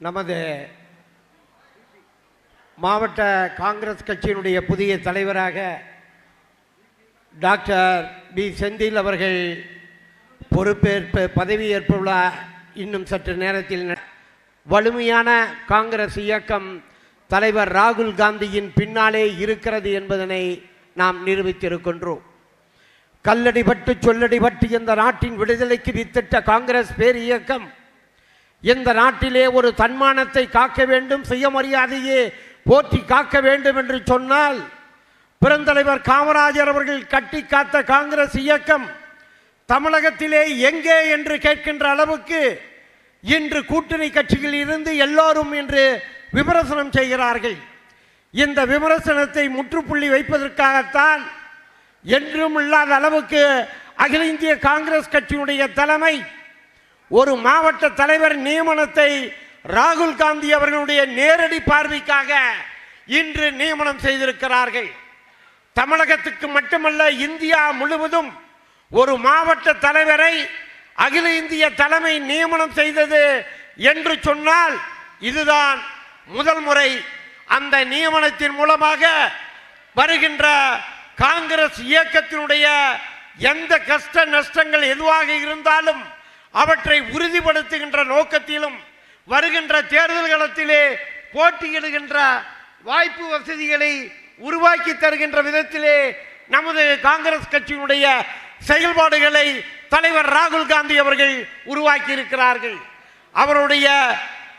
நமது மாவட்ட காங்கிரஸ் கட்சியினுடைய புதிய தலைவராக டாக்டர் பி செந்தில் அவர்கள் பதவியேற்புள்ள இன்னும் சற்று நேரத்தில் வலிமையான காங்கிரஸ் இயக்கம் தலைவர் ராகுல் காந்தியின் பின்னாலே இருக்கிறது என்பதனை நாம் நிரூபித்திருக்கின்றோம். கல்லடிபட்டு சொல்லடிபட்டு இந்த நாட்டின் விடுதலைக்கு வித்திட்ட காங்கிரஸ் பேர் இயக்கம் இந்த நாட்டிலே ஒரு தன்மானத்தை காக்க வேண்டும், சுயமரியாதையே போற்றி காக்க வேண்டும் என்று சொன்னால் பெருந்தலைவர் காமராஜர் அவர்கள் கட்டி காத்த காங்கிரஸ் இயக்கம் தமிழகத்திலே எங்கே என்று கேட்கின்ற அளவுக்கு இன்று கூட்டணி கட்சியில் இருந்து எல்லோரும் இன்று விமர்சனம் செய்கிறார்கள். இந்த விமர்சனத்தை முற்றுப்புள்ளி வைப்பதற்காகத்தான் என்றும் இல்லாத அளவுக்கு அகில இந்திய காங்கிரஸ் கட்சியினுடைய தலைமை ஒரு மாவட்ட தலைவர் நியமனத்தை ராகுல் காந்தி அவர்களுடைய நேரடி பார்வைக்காக இன்று நியமனம் செய்திருக்கிறார்கள். தமிழகத்துக்கு மட்டுமல்ல, இந்தியா முழுவதும் ஒரு மாவட்ட தலைவரை அகில இந்திய தலைமை நியமனம் செய்தது என்று சொன்னால் இதுதான் முதல் முறை. அந்த நியமனத்தின் மூலமாக வருகின்ற காங்கிரஸ் இயக்கத்தினுடைய எந்த கஷ்ட நஷ்டங்கள் எதுவாக இருந்தாலும் அவற்றை உறுதிப்படுத்துகின்ற நோக்கத்திலும் வருகின்ற தேர்தல் களத்திலே போட்டியிடுகின்ற வாய்ப்பு வசதிகளை உருவாக்கி தருகின்ற விதத்திலே நமது காங்கிரஸ் கட்சியினுடைய செயல்பாடுகளை தலைவர் ராகுல் காந்தி அவர்கள் உருவாக்கி இருக்கிறார்கள். அவருடைய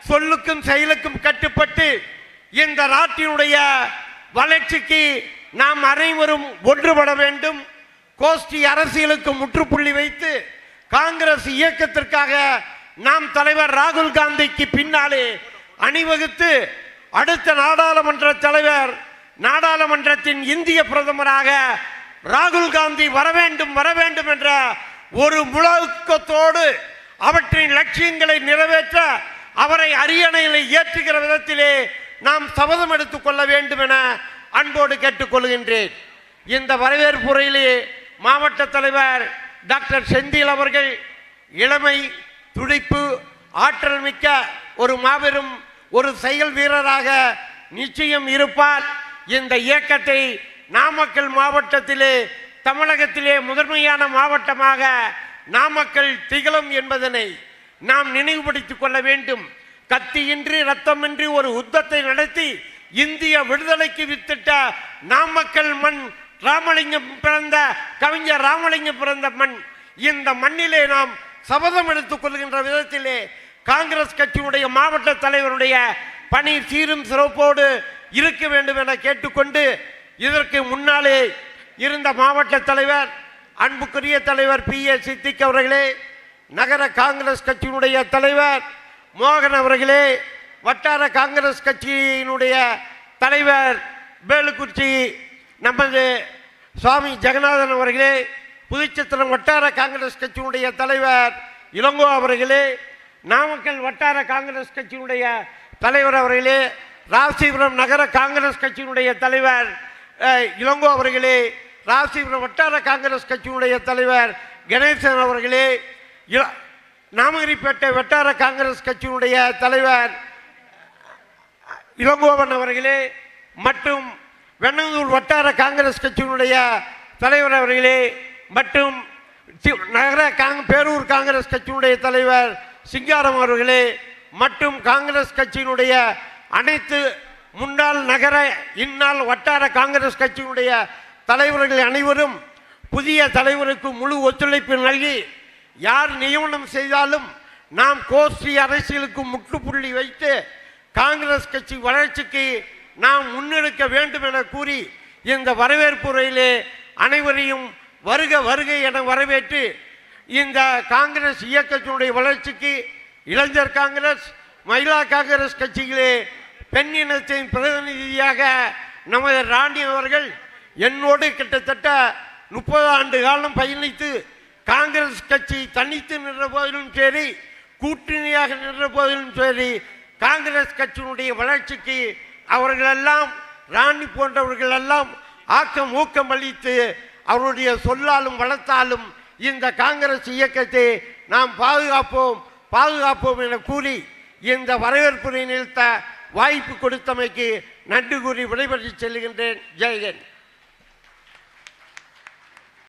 சொல்லுக்கும் செயலுக்கும் கட்டுப்பட்டு இந்த நாட்டினுடைய வளர்ச்சிக்கு நாம் அனைவரும் ஒன்றுபட வேண்டும். கோஷ்டி அரசியலுக்கு முற்றுப்புள்ளி வைத்து காங்கிரஸ் இயக்கத்திற்காக நாம் தலைவர் ராகுல் காந்திக்கு பின்னாலே அணிவகுத்து அடுத்த நாடாளுமன்ற தலைவர், நாடாளுமன்றத்தின் இந்திய பிரதமராக ராகுல் காந்தி வர வேண்டும் என்ற ஒரு முழக்கத்தோடு அவற்றின் லட்சியங்களை நிறைவேற்ற அவரை அரியணையில் ஏற்றுகிற விதத்திலே நாம் சபதம் எடுத்துக் கொள்ள வேண்டும் என அன்போடு கேட்டுக்கொள்கின்றேன். இந்த வரவேற்புரையிலே மாவட்ட தலைவர் டாக்டர் செந்தில் அவர்கள் இளமை, துடிப்பு, ஆற்றல் மிக்க ஒரு மாபெரும் ஒரு செயல் வீரராக நிச்சயம் இருப்பார். இந்த இயக்கத்தை நாமக்கல் மாவட்டத்திலே தமிழகத்திலே முதன்மையான மாவட்டமாக நாமக்கல் திகழும் என்பதனை நாம் நினைவுபடுத்திக் கொள்ள வேண்டும். கத்தியின்றி ரத்தமின்றி ஒரு யுத்தத்தை நடத்தி இந்திய விடுதலைக்கு வித்திட்ட நாமக்கல் மண், ராமலிங்கம் பிறந்த கவிஞர் ராமலிங்கம் பிறந்த மண். இந்த மண்ணிலே நாம் சபதம் எடுத்துக் கொள்கின்ற விதத்திலே காங்கிரஸ் கட்சியுடைய மாவட்ட தலைவருடைய பணி சீரும் சிறப்போடு இருக்க வேண்டும் என கேட்டுக்கொண்டு, இதற்கு முன்னாலே இருந்த மாவட்ட தலைவர் அன்புக்குரிய தலைவர் PA சித்திக் அவர்களே, நகர காங்கிரஸ் கட்சியினுடைய தலைவர் மோகன் அவர்களே, வட்டார காங்கிரஸ் கட்சியினுடைய தலைவர் வேலுக்குச்சி நமது சுவாமி ஜெகநாதன் அவர்களே, புதுச்சத்திரம் வட்டார காங்கிரஸ் கட்சியினுடைய தலைவர் இளங்கோ அவர்களே, நாமக்கல் வட்டார காங்கிரஸ் கட்சியினுடைய தலைவர் அவர்களே, ராசிபுரம் நகர காங்கிரஸ் கட்சியினுடைய தலைவர் இளங்கோ அவர்களே, ராசிபுரம் வட்டார காங்கிரஸ் கட்சியினுடைய தலைவர் கணேசன் அவர்களே, நாமகிரிப்பேட்டை வட்டார காங்கிரஸ் கட்சியினுடைய தலைவர் இளங்கோவன் அவர்களே மற்றும் வெண்ணந்தூர் வட்டார காங்கிரஸ் கட்சியினுடைய தலைவர் அவர்களே மற்றும் நகர பேரூர் காங்கிரஸ் கட்சியினுடைய தலைவர் சிங்காரம் அவர்களே மற்றும் காங்கிரஸ் கட்சியினுடைய அனைத்து முன்னாள் நகர இந்நாள் வட்டார காங்கிரஸ் கட்சியினுடைய தலைவர்கள் அனைவரும் புதிய தலைவருக்கு முழு ஒத்துழைப்பு நல்கி யார் நியமனம் செய்தாலும் நாம் கோஷ்டி அரசியலுக்கு முற்றுப்புள்ளி வைத்து காங்கிரஸ் கட்சி வளர்ச்சிக்கு நாம் முன்னெடுக்க வேண்டும் என கூறி இந்த வரவேற்புரையிலே அனைவரையும் வருக வருக என வரவேற்று இந்த காங்கிரஸ் இயக்கத்தினுடைய வளர்ச்சிக்கு இளைஞர் காங்கிரஸ், மகிழா காங்கிரஸ் கட்சிகளே பெண் இனத்தின் பிரதிநிதியாக நமது ராணி அவர்கள் என்னோடு கிட்டத்தட்ட 30 ஆண்டு காலம் பயணித்து காங்கிரஸ் கட்சி தனித்து நின்ற போதிலும் சரி, கூட்டணியாக நின்ற போதிலும் சரி, காங்கிரஸ் கட்சியினுடைய வளர்ச்சிக்கு அவர்களெல்லாம் ராணி போன்றவர்கள் எல்லாம் ஆக்கம் ஊக்கம் அளித்து அவருடைய சொல்லாலும் வளர்த்தாலும் இந்த காங்கிரஸ் இயக்கத்தை நாம் பாதுகாப்போம் என கூறி இந்த வரவேற்புரை நிறுத்த வாய்ப்பு கொடுத்தமைக்கு நன்றி கூறி விடைபெற்று செல்கின்றேன். ஜெயகன்.